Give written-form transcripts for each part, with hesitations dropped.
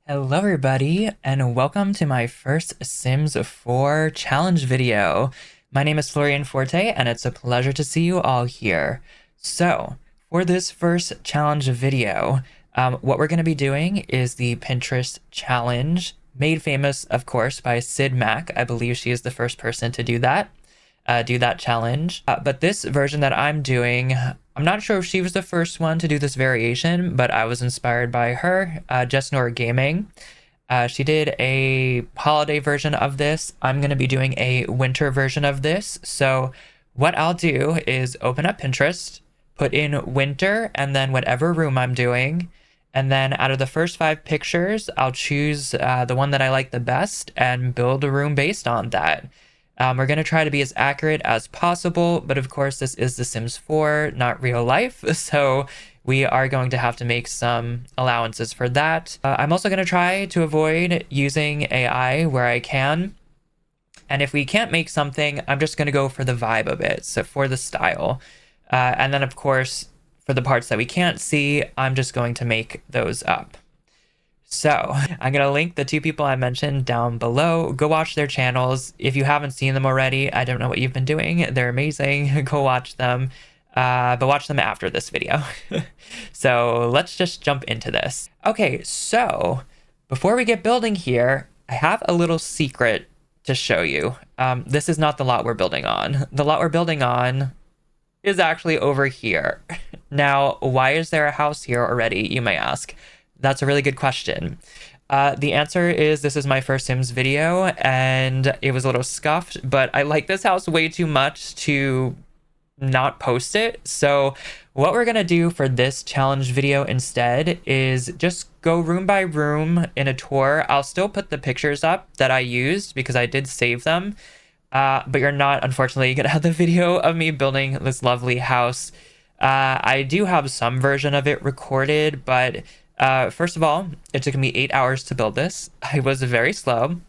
Hello everybody, and welcome to my first Sims 4 challenge video. My name is florianxforte, and it's a pleasure to see you all here. So, for this first challenge video, what we're going to be doing is the Pinterest challenge, made famous, of course, by Syd Mac. I believe she is the first person to do that challenge. But this version that I'm doing, I'm not sure if she was the first one to do this variation, but I was inspired by her, Nora Gaming. She did a holiday version of this. I'm going to be doing a winter version of this. So what I'll do is open up Pinterest, put in winter, and then whatever room I'm doing. And then out of the first 5 pictures, I'll choose the one that I like the best and build a room based on that. We're going to try to be as accurate as possible, but of course this is The Sims 4, not real life, so we are going to have to make some allowances for that. I'm also going to try to avoid using AI where I can, and if we can't make something, I'm just going to go for the vibe of it, so for the style. And then of course, for the parts that we can't see, I'm just going to make those up. So I'm going to link the 2 people I mentioned down below. Go watch their channels. If you haven't seen them already, I don't know what you've been doing. They're amazing. Go watch them, but watch them after this video. So let's just jump into this. Okay, so before we get building here, I have a little secret to show you. This is not the lot we're building on. The lot we're building on is actually over here. Now, why is there a house here already, you may ask? That's a really good question. The answer is this is my first Sims video and it was a little scuffed, but I like this house way too much to not post it. So what we're going to do for this challenge video instead is just go room by room in a tour. I'll still put the pictures up that I used because I did save them, but you're not, unfortunately, going to have the video of me building this lovely house. I do have some version of it recorded, but first of all, it took me 8 hours to build this. I was very slow.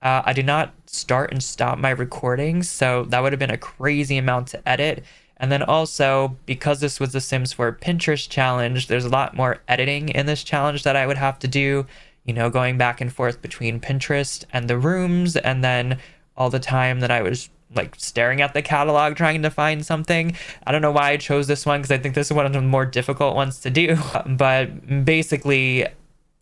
I did not start and stop my recording, so that would have been a crazy amount to edit. And then also, because this was the Sims 4 Pinterest challenge, there's a lot more editing in this challenge that I would have to do, you know, going back and forth between Pinterest and the rooms, and then all the time that I was like staring at the catalog trying to find something. I don't know why I chose this one because I think this is one of the more difficult ones to do, but basically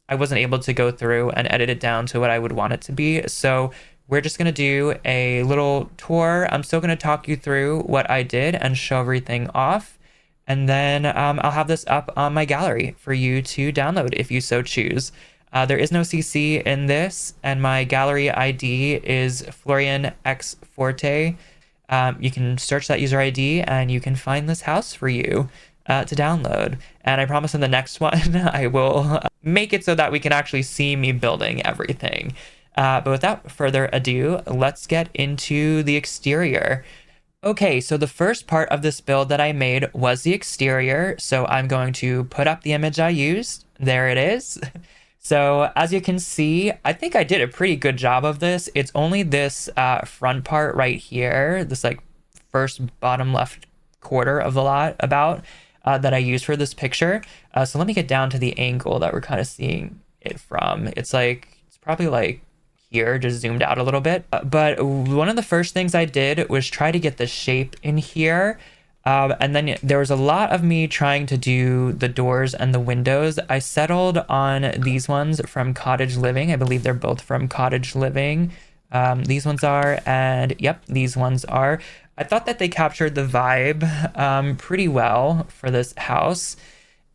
I wasn't able to go through and edit it down to what I would want it to be. So we're just going to do a little tour. I'm still going to talk you through what I did and show everything off, and then I'll have this up on my gallery for you to download if you so choose. There is no CC in this, and my gallery ID is florianxforte. You can search that user ID, and you can find this house for you to download. And I promise in the next one, I will make it so that we can actually see me building everything. But without further ado, let's get into the exterior. Okay, so the first part of this build that I made was the exterior. So I'm going to put up the image I used. There it is. So as you can see, I think I did a pretty good job of this. It's only this front part right here, this like first bottom left quarter of the lot about that I used for this picture. So let me get down to the angle that we're kind of seeing it from. It's probably like here, just zoomed out a little bit. But one of the first things I did was try to get the shape in here. And then there was a lot of me trying to do the doors and the windows. I settled on these ones from Cottage Living. I believe they're both from Cottage Living. These ones are, and yep, these ones are. I thought that they captured the vibe pretty well for this house.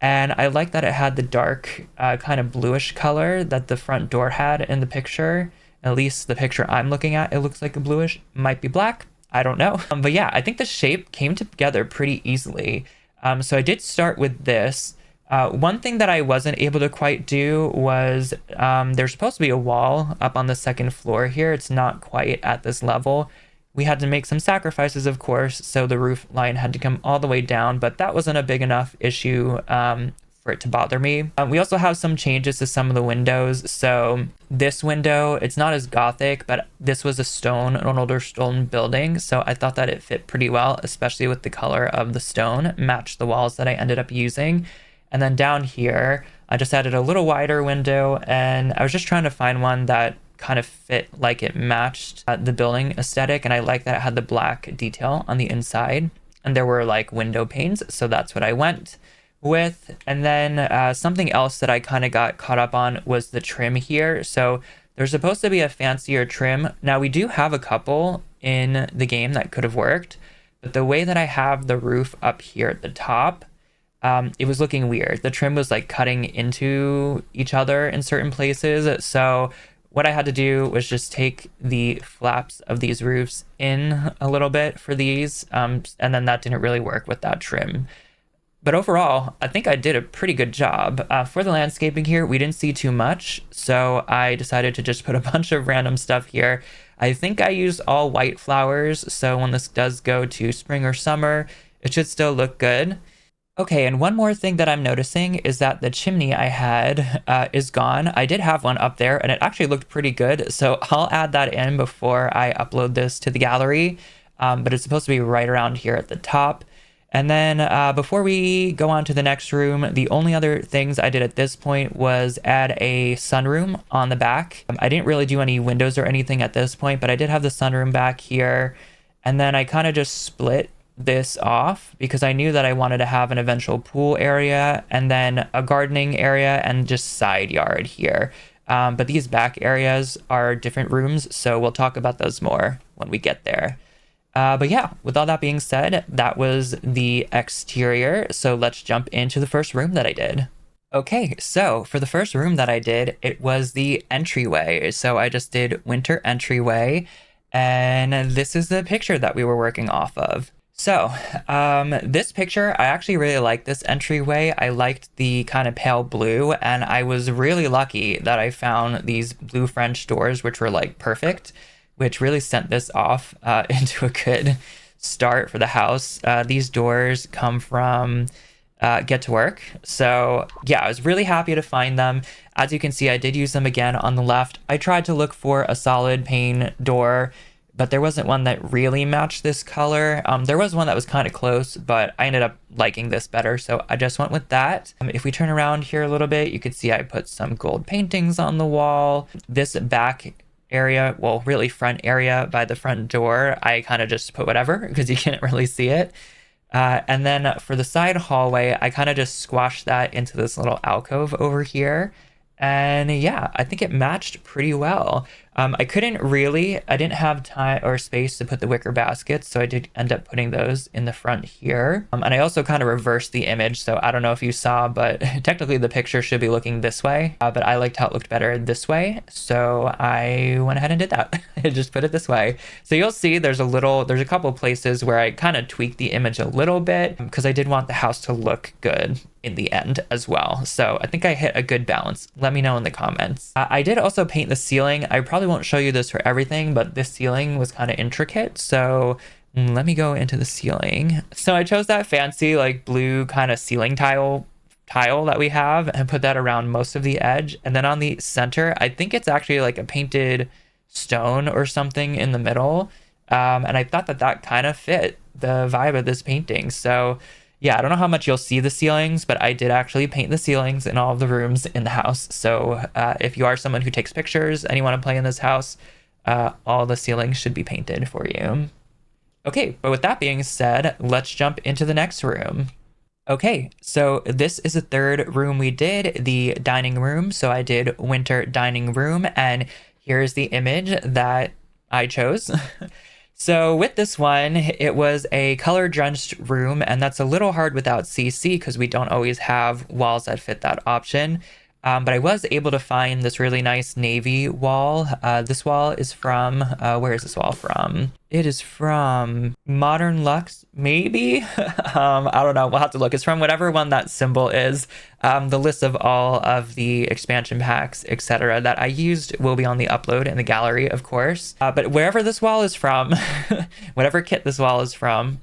And I like that it had the dark kind of bluish color that the front door had in the picture. At least the picture I'm looking at, it looks like a bluish, might be black. I don't know. But yeah, I think the shape came together pretty easily. So I did start with this. One thing that I wasn't able to quite do was there's supposed to be a wall up on the second floor here. It's not quite at this level. We had to make some sacrifices, of course, so the roof line had to come all the way down, but that wasn't a big enough issue for it to bother me. We also have some changes to some of the windows. So this window, it's not as gothic, but this was an older stone building. So I thought that it fit pretty well, especially with the color of the stone, matched the walls that I ended up using. And then down here, I just added a little wider window, and I was just trying to find one that kind of fit like it matched the building aesthetic, and I like that it had the black detail on the inside, and there were like window panes, so that's what I went with. And then something else that I kind of got caught up on was the trim here. So there's supposed to be a fancier trim. Now we do have a couple in the game that could have worked, but the way that I have the roof up here at the top, it was looking weird. The trim was like cutting into each other in certain places. So what I had to do was just take the flaps of these roofs in a little bit for these, and then that didn't really work with that trim. But overall, I think I did a pretty good job. For the landscaping here, we didn't see too much, so I decided to just put a bunch of random stuff here. I think I used all white flowers, so when this does go to spring or summer, it should still look good. Okay, and one more thing that I'm noticing is that the chimney I had is gone. I did have one up there, and it actually looked pretty good, so I'll add that in before I upload this to the gallery, but it's supposed to be right around here at the top. And then before we go on to the next room, the only other things I did at this point was add a sunroom on the back. I didn't really do any windows or anything at this point, but I did have the sunroom back here. And then I kind of just split this off because I knew that I wanted to have an eventual pool area and then a gardening area and just side yard here. But these back areas are different rooms, so we'll talk about those more when we get there. But yeah, with all that being said, that was the exterior. So let's jump into the first room that I did. Okay, so for the first room that I did, it was the entryway. So I just did winter entryway, and this is the picture that we were working off of. So this picture, I actually really like this entryway. I liked the kind of pale blue, and I was really lucky that I found these blue French doors, which were like perfect, which really sent this off into a good start for the house. These doors come from Get to Work. So yeah, I was really happy to find them. As you can see, I did use them again on the left. I tried to look for a solid pane door, but there wasn't one that really matched this color. There was one that was kind of close, but I ended up liking this better, so I just went with that. If we turn around here a little bit, you can see I put some gold paintings on the wall. This back area, well, really front area by the front door, I kind of just put whatever because you can't really see it. And then for the side hallway, I kind of just squashed that into this little alcove over here. And yeah, I think it matched pretty well. I didn't have time or space to put the wicker baskets, so I did end up putting those in the front here. And I also kind of reversed the image, so I don't know if you saw, but technically the picture should be looking this way, but I liked how it looked better this way, so I went ahead and did that. I just put it this way. So you'll see there's a couple places where I kind of tweaked the image a little bit because I did want the house to look good in the end as well. So I think I hit a good balance. Let me know in the comments. I did also paint the ceiling. I probably won't show you this for everything, but this ceiling was kind of intricate. So let me go into the ceiling. So I chose that fancy like blue kind of ceiling tile that we have and put that around most of the edge. And then on the center, I think it's actually like a painted stone or something in the middle. And I thought that kind of fit the vibe of this painting. So yeah, I don't know how much you'll see the ceilings, but I did actually paint the ceilings in all of the rooms in the house. So if you are someone who takes pictures and you want to play in this house, all the ceilings should be painted for you. Okay, but with that being said, let's jump into the next room. Okay, so this is the third room we did, the dining room. So I did winter dining room, and here's the image that I chose. So with this one, it was a color drenched room, and that's a little hard without CC because we don't always have walls that fit that option. But I was able to find this really nice navy wall. This wall is from, where is this wall from? It is from Modern Luxe, maybe? I don't know, we'll have to look. It's from whatever one that symbol is. The list of all of the expansion packs, etc. that I used will be on the upload in the gallery, of course. But wherever this wall is from, whatever kit this wall is from,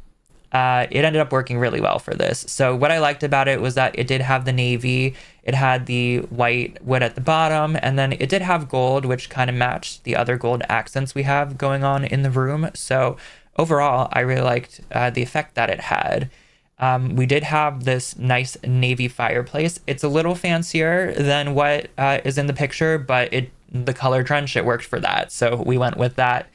it ended up working really well for this. So what I liked about it was that it did have the navy, it had the white wood at the bottom, and then it did have gold, which kind of matched the other gold accents we have going on in the room. So overall, I really liked the effect that it had. We did have this nice navy fireplace. It's a little fancier than what is in the picture, but the color trench, it worked for that. So we went with that.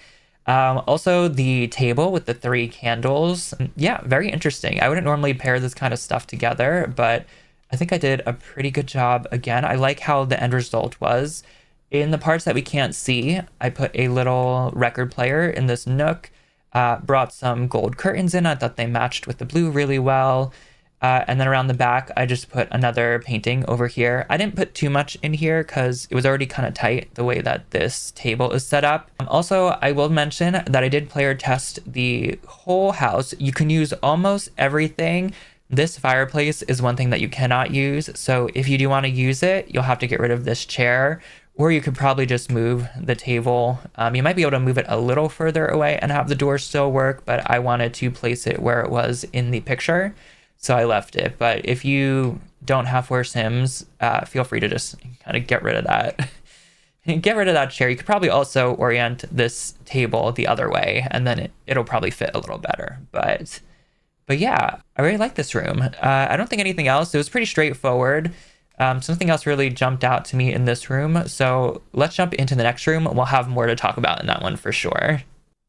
Also, the table with the 3 candles. Yeah, very interesting. I wouldn't normally pair this kind of stuff together, but I think I did a pretty good job. Again, I like how the end result was. In the parts that we can't see, I put a little record player in this nook, brought some gold curtains in. I thought they matched with the blue really well. And then around the back, I just put another painting over here. I didn't put too much in here because it was already kind of tight the way that this table is set up. Also, I will mention that I did player test the whole house. You can use almost everything. This fireplace is one thing that you cannot use. So if you do want to use it, you'll have to get rid of this chair, or you could probably just move the table. You might be able to move it a little further away and have the door still work, but I wanted to place it where it was in the picture, so I left it. But if you don't have 4 Sims, feel free to just kind of get rid of that. Get rid of that chair. You could probably also orient this table the other way, and then it'll probably fit a little better. But yeah, I really like this room. I don't think anything else. It was pretty straightforward. So nothing else really jumped out to me in this room. So let's jump into the next room. We'll have more to talk about in that one for sure.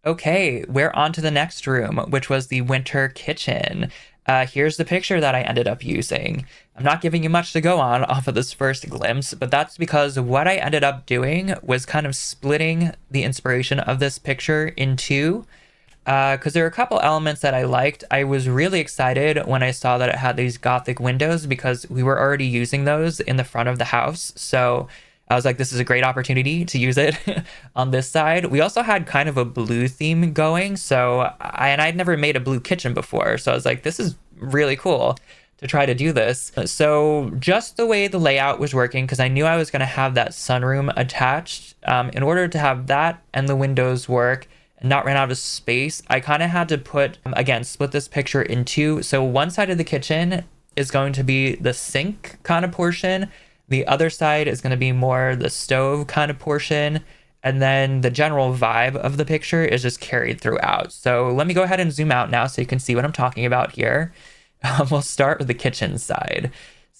Okay, we're on to the next room, which was the winter kitchen. Here's the picture that I ended up using. I'm not giving you much to go on off of this first glimpse, but that's because what I ended up doing was kind of splitting the inspiration of this picture in 2. Because there are a couple elements that I liked. I was really excited when I saw that it had these Gothic windows because we were already using those in the front of the house. So I was like, this is a great opportunity to use it on this side. We also had kind of a blue theme going. So I'd never made a blue kitchen before. So I was like, this is really cool to try to do this. So just the way the layout was working, because I knew I was going to have that sunroom attached, in order to have that and the windows work and not run out of space, I kind of had to put, again, split this picture in 2. So one side of the kitchen is going to be the sink kind of portion. The other side is going to be more the stove kind of portion. And then the general vibe of the picture is just carried throughout. So let me go ahead and zoom out now so you can see what I'm talking about here. We'll start with the kitchen side.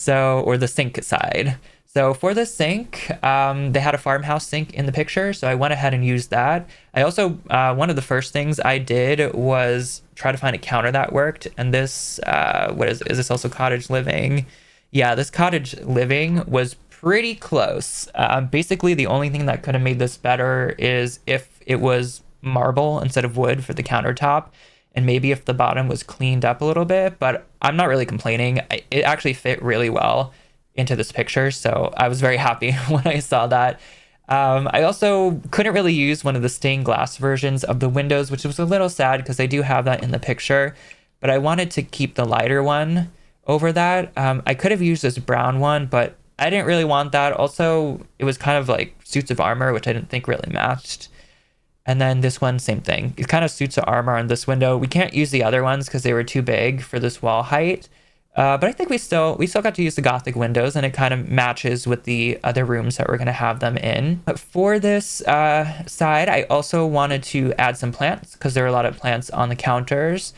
Or the sink side. So for the sink, they had a farmhouse sink in the picture, so I went ahead and used that. I also, one of the first things I did was try to find a counter that worked. And this, is this also cottage living? Yeah, this cottage living was pretty close. Basically, the only thing that could have made this better is if it was marble instead of wood for the countertop, and maybe if the bottom was cleaned up a little bit, but I'm not really complaining. It actually fit really well into this picture, so I was very happy when I saw that. I also couldn't really use one of the stained glass versions of the windows, which was a little sad because they do have that in the picture, but I wanted to keep the lighter one over that. I could have used this brown one, but I didn't really want that. Also, it was kind of like suits of armor, which I didn't think really matched. And then this one, same thing. It's kind of suits of armor on this window. We can't use the other ones because they were too big for this wall height. But I think we still got to use the Gothic windows, and it kind of matches with the other rooms that we're going to have them in. But for this side, I also wanted to add some plants because there are a lot of plants on the counters.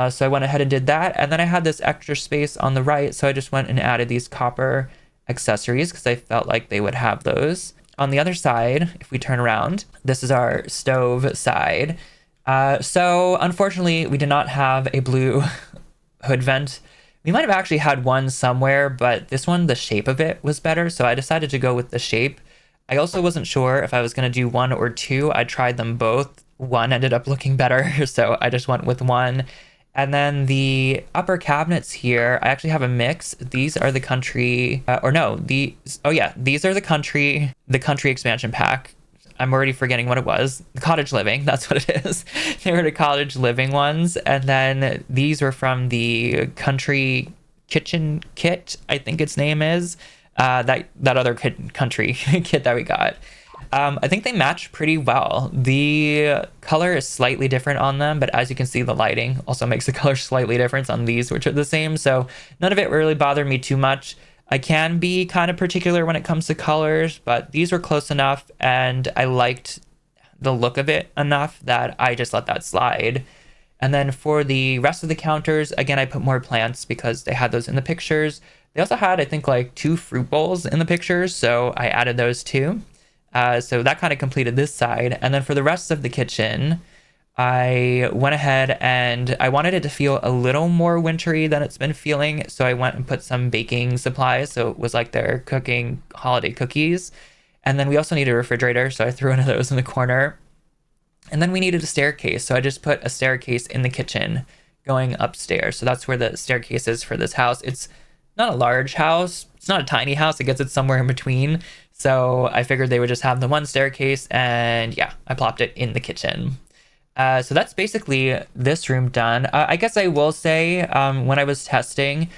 So I went ahead and did that. And then I had this extra space on the right, so I just went and added these copper accessories because I felt like they would have those. On the other side, if we turn around, this is our stove side. So unfortunately, we did not have a blue hood vent. We might have actually had one somewhere, but this one, the shape of it was better, so I decided to go with the shape. I also wasn't sure if I was going to do 1 or 2. I tried them both. One ended up looking better, so I just went with 1. And then the upper cabinets here, I actually have a mix. These are the country, these are the country expansion pack. I'm already forgetting what it was. The cottage living, that's what it is. They were the cottage living ones. And then these were from the country kitchen kit, I think its name is. That other country kit that we got. I think they match pretty well. The color is slightly different on them, but as you can see, the lighting also makes the color slightly different on these, which are the same. So none of it really bothered me too much. I can be kind of particular when it comes to colors, but these were close enough, and I liked the look of it enough that I just let that slide. And then for the rest of the counters, again, I put more plants because they had those in the pictures. They also had, I think, like 2 fruit bowls in the pictures, so I added those too. So that kind of completed this side. And then for the rest of the kitchen, I went ahead and I wanted it to feel a little more wintry than it's been feeling. So I went and put some baking supplies. So it was like they're cooking holiday cookies. And then we also needed a refrigerator. So I threw one of those in the corner. And then we needed a staircase. So I just put a staircase in the kitchen going upstairs. So that's where the staircase is for this house. It's not a large house. It's not a tiny house. I guess it's somewhere in between. So I figured they would just have the one staircase. And yeah, I plopped it in the kitchen. So that's basically this room done. I guess I will say when I was testing,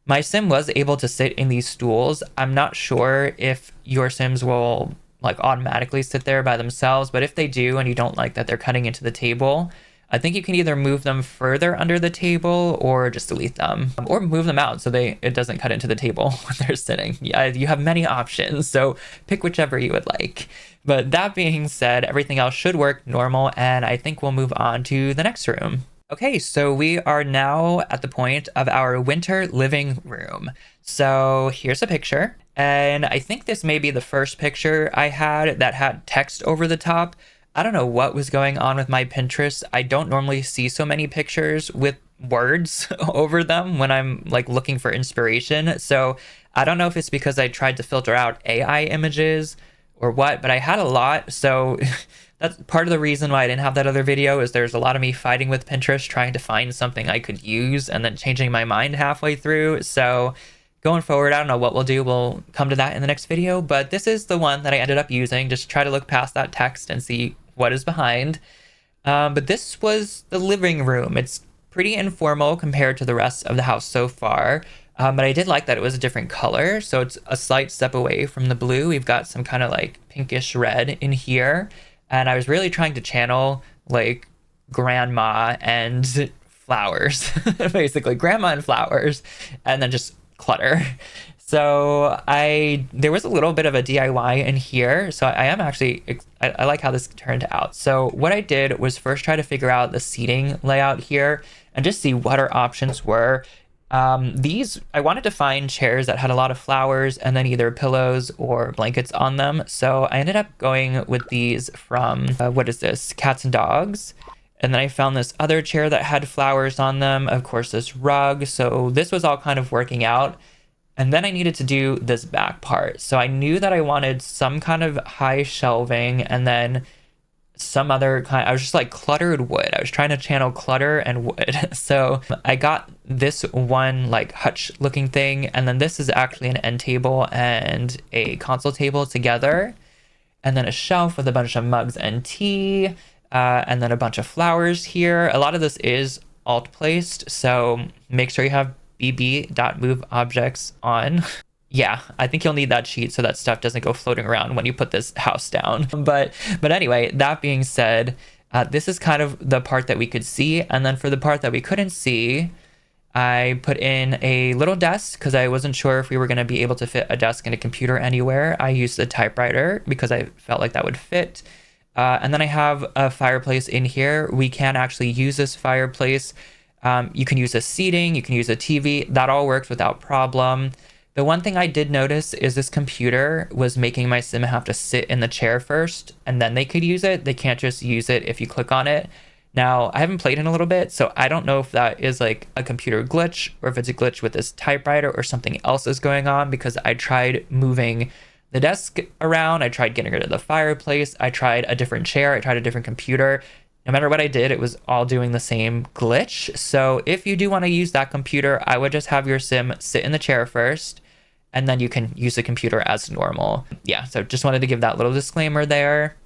my sim was able to sit in these stools. I'm not sure if your sims will like automatically sit there by themselves, but if they do and you don't like that they're cutting into the table, I think you can either move them further under the table or just delete them or move them out so it doesn't cut into the table when they're sitting. Yeah, you have many options, so pick whichever you would like. But that being said, everything else should work normal, and I think we'll move on to the next room. Okay, so we are now at the point of our winter living room. So here's a picture, and I think this may be the first picture I had that had text over the top. I don't know what was going on with my Pinterest. I don't normally see so many pictures with words over them when I'm like looking for inspiration. So I don't know if it's because I tried to filter out AI images or what, but I had a lot. So that's part of the reason why I didn't have that other video is there's a lot of me fighting with Pinterest, trying to find something I could use and then changing my mind halfway through. So going forward, I don't know what we'll do. We'll come to that in the next video, but this is the one that I ended up using. Just try to look past that text and see what is behind. But this was the living room. It's pretty informal compared to the rest of the house so far. But I did like that it was a different color. So it's a slight step away from the blue. We've got some kind of like pinkish red in here. And I was really trying to channel like grandma and flowers, basically grandma and flowers, and then just clutter. So there was a little bit of a DIY in here. So I am actually, I like how this turned out. So what I did was first try to figure out the seating layout here and just see what our options were. I wanted to find chairs that had a lot of flowers and then either pillows or blankets on them. So I ended up going with these from, what is this? Cats and Dogs. And then I found this other chair that had flowers on them. Of course, this rug. So this was all kind of working out. And then I needed to do this back part. So I knew that I wanted some kind of high shelving and then some other kind. I was just like cluttered wood. I was trying to channel clutter and wood. So I got this one like hutch looking thing. And then this is actually an end table and a console table together. And then a shelf with a bunch of mugs and tea. And then a bunch of flowers here. A lot of this is alt placed. So make sure you have bb.move objects on. Yeah, I think you'll need that sheet so that stuff doesn't go floating around when you put this house down. But anyway, that being said, this is kind of the part that we could see. And then for the part that we couldn't see, I put in a little desk because I wasn't sure if we were going to be able to fit a desk and a computer anywhere. I used a typewriter because I felt like that would fit. And then I have a fireplace in here. We can actually use this fireplace. You can use a seating, you can use a TV. That all worked without problem. The one thing I did notice is this computer was making my sim have to sit in the chair first and then they could use it. They can't just use it if you click on it. Now, I haven't played in a little bit, so I don't know if that is like a computer glitch or if it's a glitch with this typewriter or something else is going on because I tried moving the desk around. I tried getting rid of the fireplace. I tried a different chair. I tried a different computer. No matter what I did, it was all doing the same glitch. So if you do want to use that computer, I would just have your sim sit in the chair first, and then you can use the computer as normal. Yeah, so just wanted to give that little disclaimer there.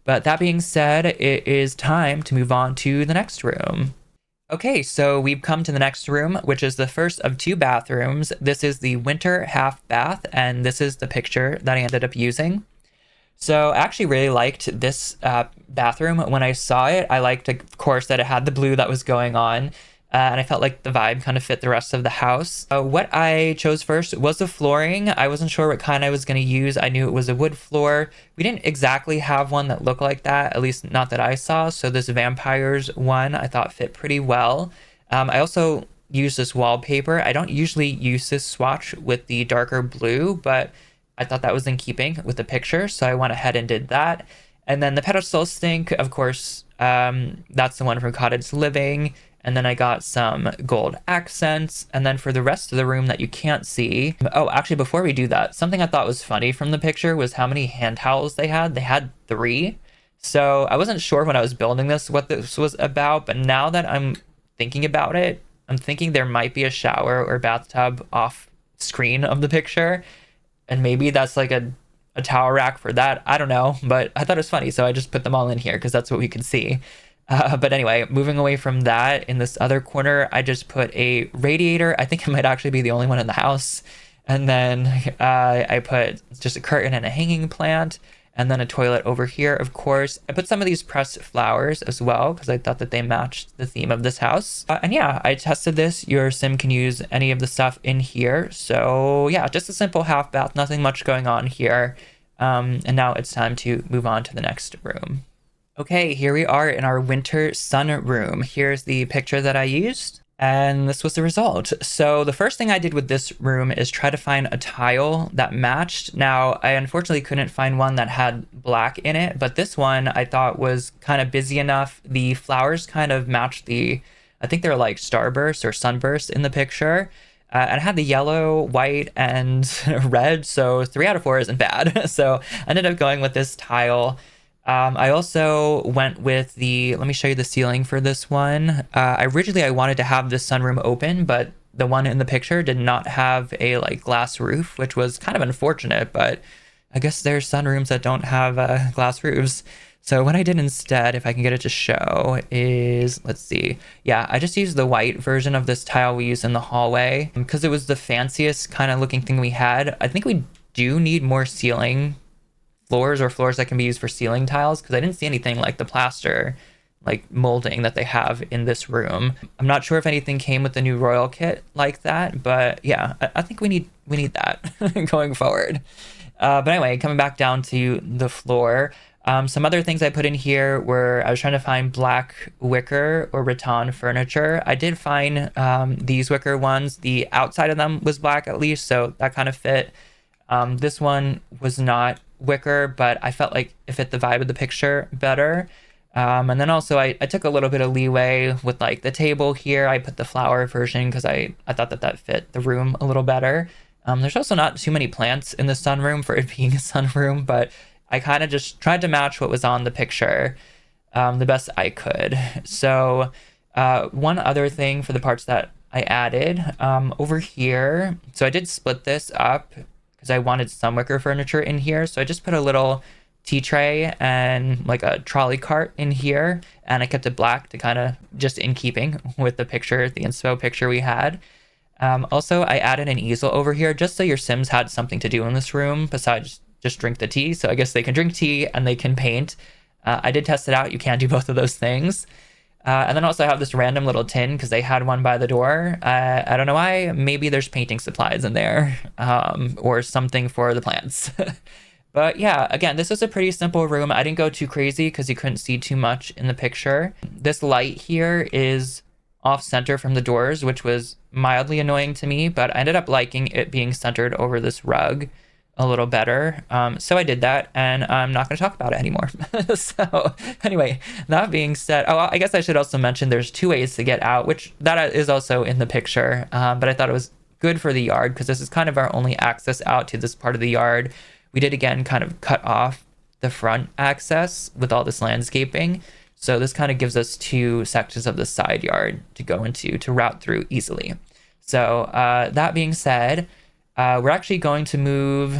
But that being said, it is time to move on to the next room. Okay, so we've come to the next room, which is the first of 2 bathrooms. This is the winter half bath, and this is the picture that I ended up using. So I actually really liked this bathroom when I saw it. I liked, of course, that it had the blue that was going on. And I felt like the vibe kind of fit the rest of the house. What I chose first was the flooring. I wasn't sure what kind I was going to use. I knew it was a wood floor. We didn't exactly have one that looked like that, at least not that I saw. So this vampires one I thought fit pretty well. I also used this wallpaper. I don't usually use this swatch with the darker blue, but I thought that was in keeping with the picture. So I went ahead and did that. And then the pedestal stink, of course, that's the one from Cottage Living. And then I got some gold accents. And then for the rest of the room that you can't see. Oh, actually, before we do that, something I thought was funny from the picture was how many hand towels they had. They had 3. So I wasn't sure when I was building this what this was about. But now that I'm thinking about it, I'm thinking there might be a shower or bathtub off screen of the picture. And maybe that's like a towel rack for that. I don't know. But I thought it was funny. So I just put them all in here because that's what we can see. But anyway, moving away from that, in this other corner, I just put a radiator. I think it might actually be the only one in the house. And then I put just a curtain and a hanging plant, and then a toilet over here, of course. I put some of these pressed flowers as well, because I thought that they matched the theme of this house. And yeah, I tested this. Your sim can use any of the stuff in here. So yeah, just a simple half bath, nothing much going on here. And now it's time to move on to the next room. Okay, here we are in our winter sun room. Here's the picture that I used, and this was the result. So the first thing I did with this room is try to find a tile that matched. Now, I unfortunately couldn't find one that had black in it, but this one I thought was kind of busy enough. The flowers kind of matched I think they're like starbursts or sunbursts in the picture. And it had the yellow, white, and red, so 3 out of 4 isn't bad. So I ended up going with this tile. I also went with let me show you the ceiling for this one. Originally I wanted to have this sunroom open, but the one in the picture did not have a like glass roof, which was kind of unfortunate, but I guess there's sunrooms that don't have glass roofs. So what I did instead, if I can get it to show, is, let's see. Yeah, I just used the white version of this tile we used in the hallway because it was the fanciest kind of looking thing we had. I think we do need more ceiling floors or floors that can be used for ceiling tiles, because I didn't see anything like the plaster like molding that they have in this room. I'm not sure if anything came with the new Royal kit like that, but yeah, I think we need that going forward. But anyway, coming back down to the floor, some other things I put in here were I was trying to find black wicker or rattan furniture. I did find these wicker ones. The outside of them was black at least, so that kind of fit. This one was not wicker, but I felt like it fit the vibe of the picture better. And then also I took a little bit of leeway with like the table here. I put the flower version because I thought that fit the room a little better. There's also not too many plants in the sunroom for it being a sunroom, but I kind of just tried to match what was on the picture the best I could. So one other thing for the parts that I added over here, so I did split this up because I wanted some wicker furniture in here. So I just put a little tea tray and like a trolley cart in here, and I kept it black to kind of just in keeping with the picture, the inspo picture we had. Also, I added an easel over here just so your Sims had something to do in this room besides just drink the tea. So I guess they can drink tea and they can paint. I did test it out. You can do both of those things. And then also I have this random little tin because they had one by the door. I don't know why. Maybe there's painting supplies in there or something for the plants. But yeah, again, this is a pretty simple room. I didn't go too crazy because you couldn't see too much in the picture. This light here is off center from the doors, which was mildly annoying to me, but I ended up liking it being centered over this rug a little better. So I did that, and I'm not going to talk about it anymore. So anyway, that being said, I guess I should also mention there's 2 ways to get out, which that is also in the picture. But I thought it was good for the yard because this is kind of our only access out to this part of the yard. We did again kind of cut off the front access with all this landscaping. So this kind of gives us 2 sections of the side yard to go into to route through easily. So that being said, we're actually going to move.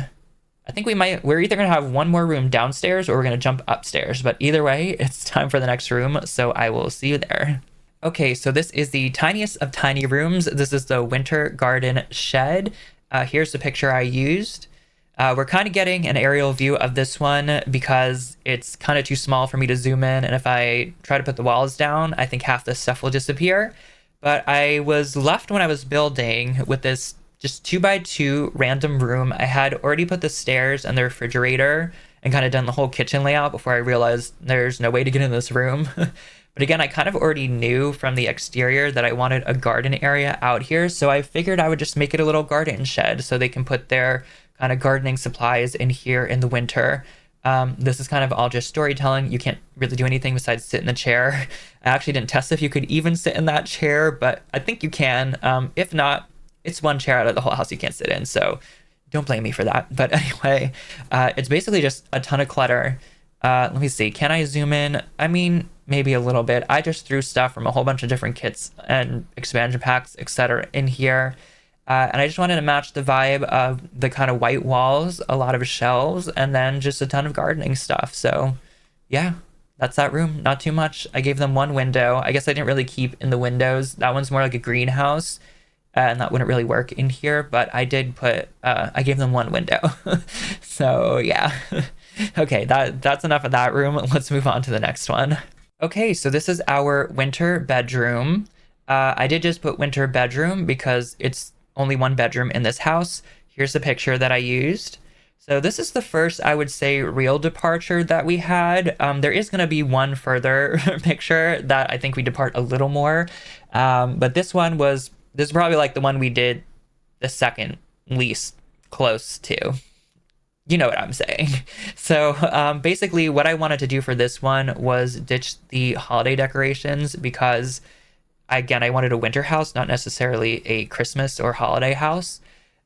I think we're either going to have one more room downstairs or we're going to jump upstairs. But either way, it's time for the next room. So I will see you there. Okay, so this is the tiniest of tiny rooms. This is the winter garden shed. Here's the picture I used. We're kind of getting an aerial view of this one because it's kind of too small for me to zoom in. And if I try to put the walls down, I think half this stuff will disappear. But I was left when I was building with this just 2x2 random room. I had already put the stairs and the refrigerator and kind of done the whole kitchen layout before I realized there's no way to get in this room. But again, I kind of already knew from the exterior that I wanted a garden area out here, so I figured I would just make it a little garden shed so they can put their kind of gardening supplies in here in the winter. This is kind of all just storytelling. You can't really do anything besides sit in the chair. I actually didn't test if you could even sit in that chair, but I think you can. If not, it's one chair out of the whole house you can't sit in, so don't blame me for that. But anyway, it's basically just a ton of clutter. Let me see. Can I zoom in? I mean, maybe a little bit. I just threw stuff from a whole bunch of different kits and expansion packs, etc. in here. And I just wanted to match the vibe of the kind of white walls, a lot of shelves, and then just a ton of gardening stuff. So yeah, that's that room. Not too much. I gave them one window. I guess I didn't really keep in the windows. That one's more like a greenhouse, and that wouldn't really work in here. But I did put, I gave them one window. So yeah. Okay, that's enough of that room. Let's move on to the next one. Okay, so this is our winter bedroom. I did just put winter bedroom because it's only one bedroom in this house. Here's the picture that I used. So this is the first, I would say, real departure that we had. There is going to be one further picture that I think we depart a little more. But this is probably like the one we did the second least close to. You know what I'm saying. So basically what I wanted to do for this one was ditch the holiday decorations because, again, I wanted a winter house, not necessarily a Christmas or holiday house.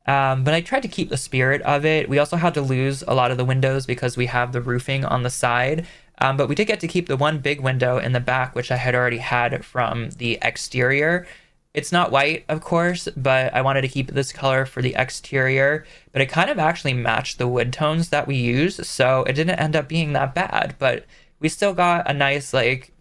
But I tried to keep the spirit of it. We also had to lose a lot of the windows because we have the roofing on the side. But we did get to keep the one big window in the back, which I had already had from the exterior. It's not white, of course, but I wanted to keep this color for the exterior, but it kind of actually matched the wood tones that we used, so it didn't end up being that bad, but we still got a nice, like,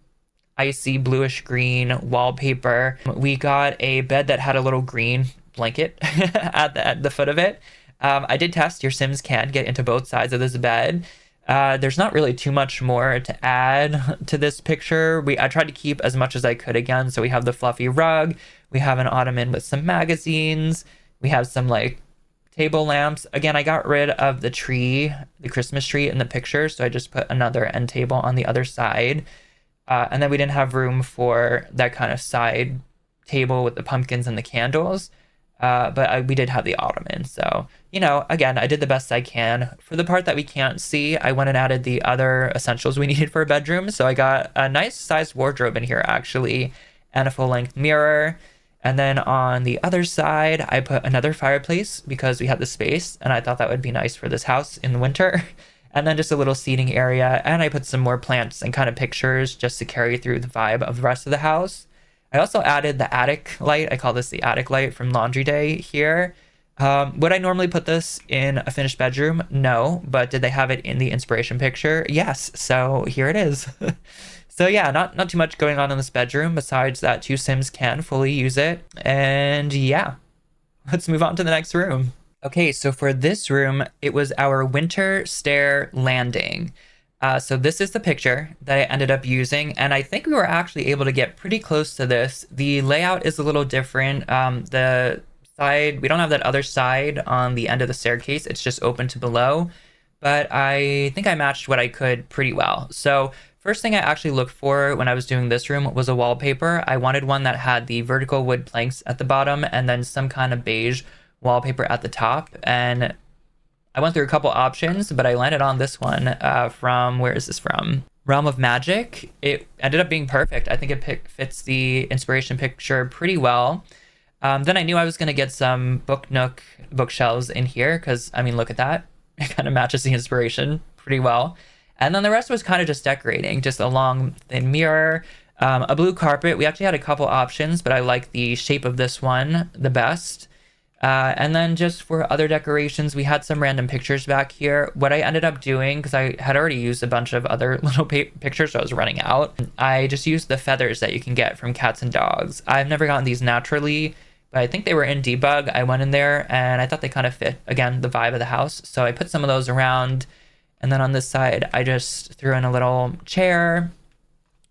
icy bluish green wallpaper. We got a bed that had a little green blanket at the foot of it. I did test your Sims can get into both sides of this bed. There's not really too much more to add to this picture. I tried to keep as much as I could again. So we have the fluffy rug. We have an ottoman with some magazines. We have some like table lamps. Again, I got rid of the tree, the Christmas tree in the picture. So I just put another end table on the other side. And then we didn't have room for that kind of side table with the pumpkins and the candles. But we did have the ottoman. So, you know, again, I did the best I can. For the part that we can't see, I went and added the other essentials we needed for a bedroom. So I got a nice sized wardrobe in here, actually, and a full-length mirror. And then on the other side, I put another fireplace because we had the space, and I thought that would be nice for this house in the winter. And then just a little seating area, and I put some more plants and kind of pictures just to carry through the vibe of the rest of the house. I also added the attic light. I call this the attic light from Laundry Day here. Would I normally put this in a finished bedroom? No, but did they have it in the inspiration picture? Yes, so here it is. So yeah, not too much going on in this bedroom besides that two Sims can fully use it. And yeah, let's move on to the next room. Okay, so for this room, it was our winter stair landing. So this is the picture that I ended up using, and I think we were actually able to get pretty close to this. The layout is a little different. The side, we don't have that other side on the end of the staircase. It's just open to below, but I think I matched what I could pretty well. So first thing I actually looked for when I was doing this room was a wallpaper. I wanted one that had the vertical wood planks at the bottom and then some kind of beige wallpaper at the top. And I went through a couple options, but I landed on this one from, where is this from? Realm of Magic. It ended up being perfect. I think it fits the inspiration picture pretty well. Then I knew I was going to get some book nook bookshelves in here because, I mean, look at that. It kind of matches the inspiration pretty well. And then the rest was kind of just decorating, just a long thin mirror, a blue carpet. We actually had a couple options, but I like the shape of this one the best. And then just for other decorations, we had some random pictures back here. What I ended up doing, because I had already used a bunch of other little pictures, so I was running out, I just used the feathers that you can get from cats and dogs. I've never gotten these naturally, but I think they were in debug. I went in there and I thought they kind of fit, again, the vibe of the house. So I put some of those around. And then on this side, I just threw in a little chair.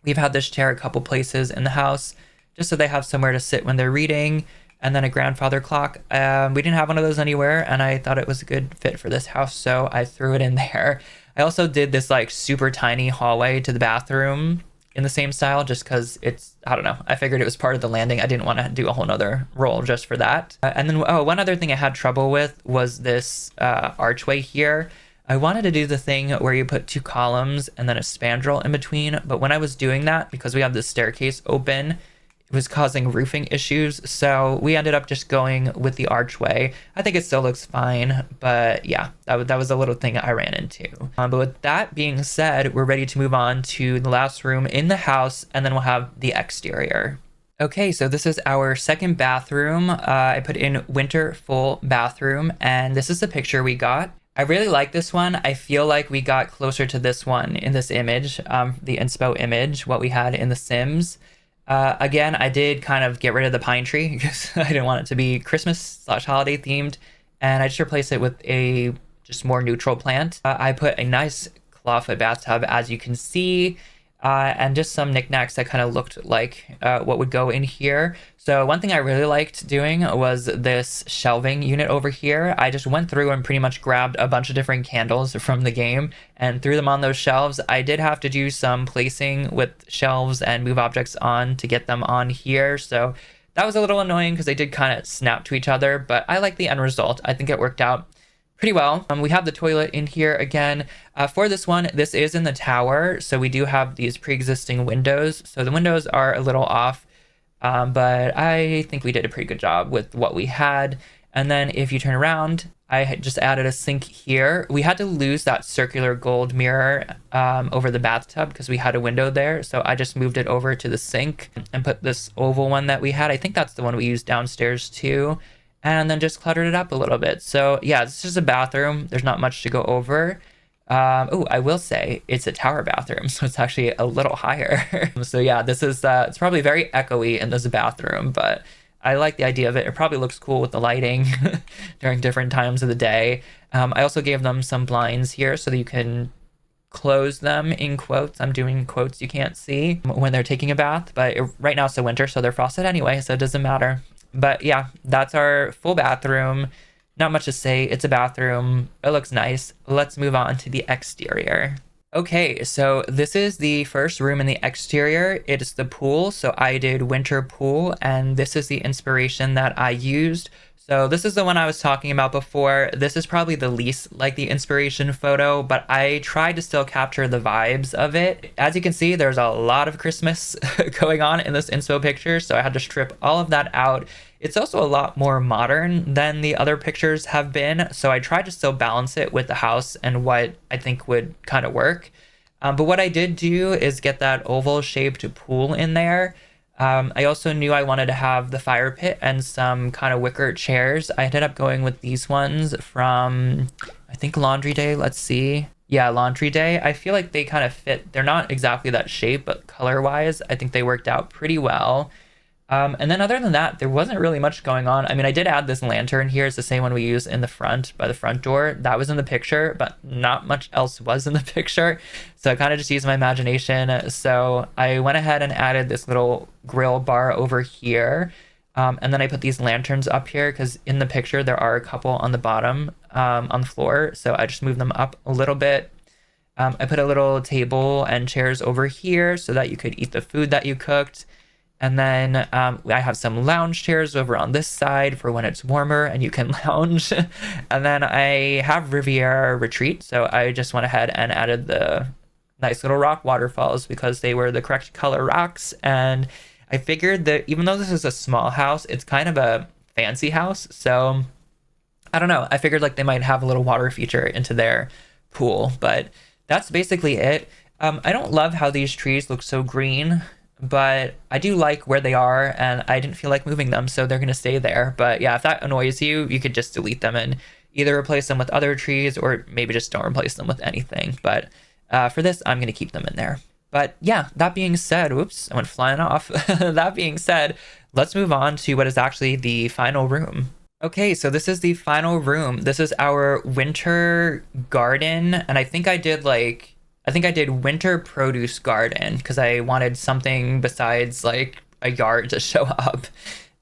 We've had this chair a couple places in the house. just so they have somewhere to sit when they're reading. And then a grandfather clock. We didn't have one of those anywhere, and I thought it was a good fit for this house, so I threw it in there. I also did this like super tiny hallway to the bathroom in the same style, just because it's, I don't know, I figured it was part of the landing. I didn't want to do a whole nother roll just for that. And then, oh, one other thing I had trouble with was this archway here. I wanted to do the thing where you put 2 columns and then a spandrel in between, but when I was doing that, because we have the staircase open, it was causing roofing issues, so we ended up just going with the archway. I think it still looks fine, but yeah, that was a little thing I ran into. But with that being said, we're ready to move on to the last room in the house, and then we'll have the exterior. Okay, so this is our second bathroom. I put in winter full bathroom, and this is the picture we got. I really like this one. I feel like we got closer to this one in this image, the inspo image, what we had in The Sims. Again, I did kind of get rid of the pine tree because I didn't want it to be Christmas/holiday themed, and I just replaced it with a just more neutral plant. I put a nice clawfoot bathtub, as you can see, and just some knickknacks that kind of looked like what would go in here. So one thing I really liked doing was this shelving unit over here. I just went through and pretty much grabbed a bunch of different candles from the game and threw them on those shelves. I did have to do some placing with shelves and move objects on to get them on here. So that was a little annoying because they did kind of snap to each other, but I like the end result. I think it worked out pretty well. We have the toilet in here again. For this one, this is in the tower, so we do have these pre-existing windows. So the windows are a little off, but I think we did a pretty good job with what we had. And then if you turn around, I just added a sink here. We had to lose that circular gold mirror over the bathtub because we had a window there. So I just moved it over to the sink and put this oval one that we had. I think that's the one we used downstairs too. And then just cluttered it up a little bit. So yeah, it's just a bathroom. There's not much to go over. Oh, I will say it's a tower bathroom, so it's actually a little higher. So yeah, this is, it's probably very echoey in this bathroom, but I like the idea of it. It probably looks cool with the lighting during different times of the day. I also gave them some blinds here so that you can close them in quotes. I'm doing quotes you can't see when they're taking a bath, but right now it's the winter, so they're frosted anyway, so it doesn't matter. But yeah, that's our full bathroom. Not much to say. It's a bathroom. It looks nice. Let's move on to the exterior. Okay, so this is the first room in the exterior. It is the pool. So I did winter pool, and this is the inspiration that I used. So this is the one I was talking about before. This is probably the least like the inspiration photo, but I tried to still capture the vibes of it. As you can see, there's a lot of Christmas going on in this inspo picture, so I had to strip all of that out. It's also a lot more modern than the other pictures have been, so I tried to still balance it with the house and what I think would kind of work. But what I did do is get that oval-shaped pool in there. I also knew I wanted to have the fire pit and some kind of wicker chairs. I ended up going with these ones from, I think, Laundry Day. Let's see. Yeah, Laundry Day. I feel like they kind of fit. They're not exactly that shape, but color-wise, I think they worked out pretty well. And then other than that, there wasn't really much going on. I mean, I did add this lantern here. It's the same one we use in the front by the front door. That was in the picture, but not much else was in the picture. So I kind of just used my imagination. So I went ahead and added this little grill bar over here. And then I put these lanterns up here because in the picture, there are a couple on the bottom on the floor. So I just moved them up a little bit. I put a little table and chairs over here so that you could eat the food that you cooked. And then I have some lounge chairs over on this side for when it's warmer and you can lounge. And then I have Riviera Retreat. So I just went ahead and added the nice little rock waterfalls because they were the correct color rocks. And I figured that even though this is a small house, it's kind of a fancy house. So I don't know. I figured like they might have a little water feature into their pool. But that's basically it. I don't love how these trees look so green, but I do like where they are, and I didn't feel like moving them, so they're going to stay there. But yeah, if that annoys you, you could just delete them and either replace them with other trees or maybe just don't replace them with anything. But for this, I'm going to keep them in there. But yeah, that being said, whoops, I went flying off. That being said, let's move on to what is actually the final room. Okay, so this is the final room. This is our winter garden, and I think I did winter produce garden because I wanted something besides like a yard to show up.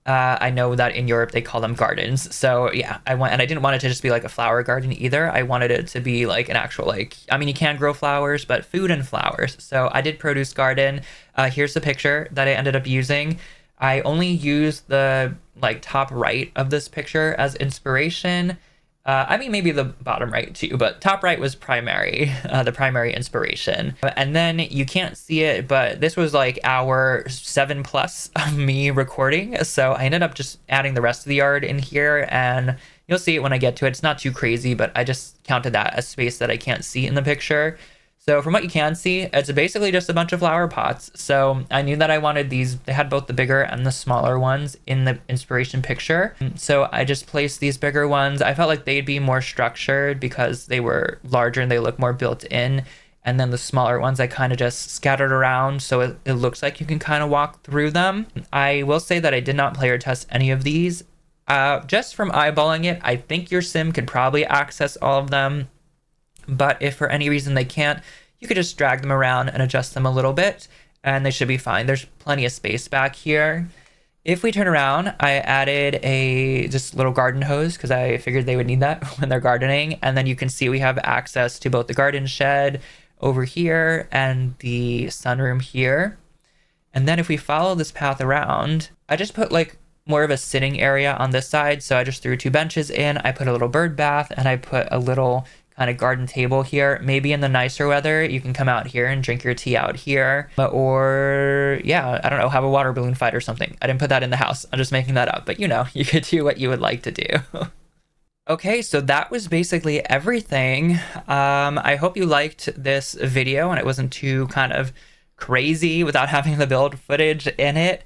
I know that in Europe they call them gardens. So yeah, and I didn't want it to just be like a flower garden either. I wanted it to be like an actual, like, I mean, you can grow flowers, but food and flowers. So I did produce garden. Here's the picture that I ended up using. I only used the like top right of this picture as inspiration. I mean, maybe the bottom right too, but top right was primary, the primary inspiration. And then you can't see it, but this was like hour 7+ of me recording. So I ended up just adding the rest of the yard in here, and you'll see it when I get to it. It's not too crazy, but I just counted that as space that I can't see in the picture. So from what you can see, it's basically just a bunch of flower pots. So I knew that I wanted these. They had both the bigger and the smaller ones in the inspiration picture. So I just placed these bigger ones. I felt like they'd be more structured because they were larger and they look more built in. And then the smaller ones I kind of just scattered around, so it looks like you can kind of walk through them. I will say that I did not player test any of these. Just from eyeballing it, I think your sim could probably access all of them. But if for any reason they can't, you could just drag them around and adjust them a little bit, and they should be fine. There's plenty of space back here. If we turn around, I added just little garden hose because I figured they would need that when they're gardening. And then you can see we have access to both the garden shed over here and the sunroom here. And then if we follow this path around, I just put like more of a sitting area on this side. So I just threw 2 benches in, I put a little bird bath, and I put a little kind of garden table here. Maybe in the nicer weather, you can come out here and drink your tea out here. Or yeah, I don't know, have a water balloon fight or something. I didn't put that in the house. I'm just making that up. But you know, you could do what you would like to do. Okay, so that was basically everything. I hope you liked this video and it wasn't too kind of crazy without having the build footage in it.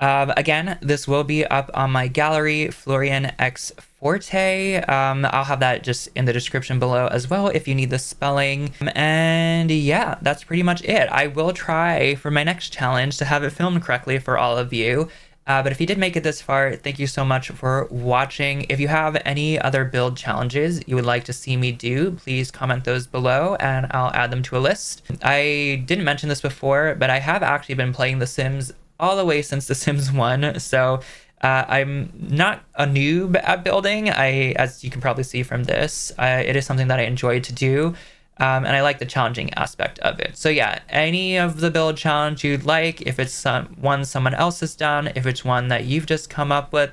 Again, this will be up on my gallery, florianxforte. I'll have that just in the description below as well if you need the spelling. And yeah, that's pretty much it. I will try for my next challenge to have it filmed correctly for all of you. But if you did make it this far, thank you so much for watching. If you have any other build challenges you would like to see me do, please comment those below and I'll add them to a list. I didn't mention this before, but I have actually been playing The Sims all the way since The Sims 1, so I'm not a noob at building. As you can probably see from this, it is something that I enjoy to do, and I like the challenging aspect of it. So yeah, any of the build challenge you'd like, if it's one someone else has done, if it's one that you've just come up with,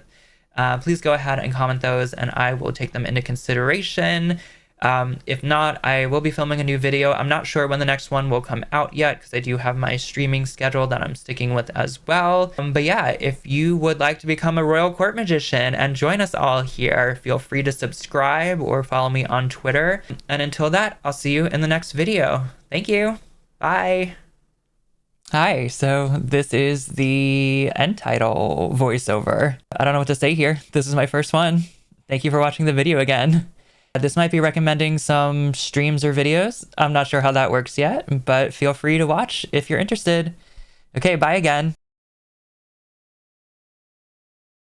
please go ahead and comment those and I will take them into consideration. If not, I will be filming a new video. I'm not sure when the next one will come out yet because I do have my streaming schedule that I'm sticking with as well. But yeah, if you would like to become a Royal Court Magician and join us all here, feel free to subscribe or follow me on Twitter. And until that, I'll see you in the next video. Thank you. Bye. Hi, so this is the end title voiceover. I don't know what to say here. This is my first one. Thank you for watching the video again. This might be recommending some streams or videos. I'm not sure how that works yet, but feel free to watch if you're interested. Okay, bye again.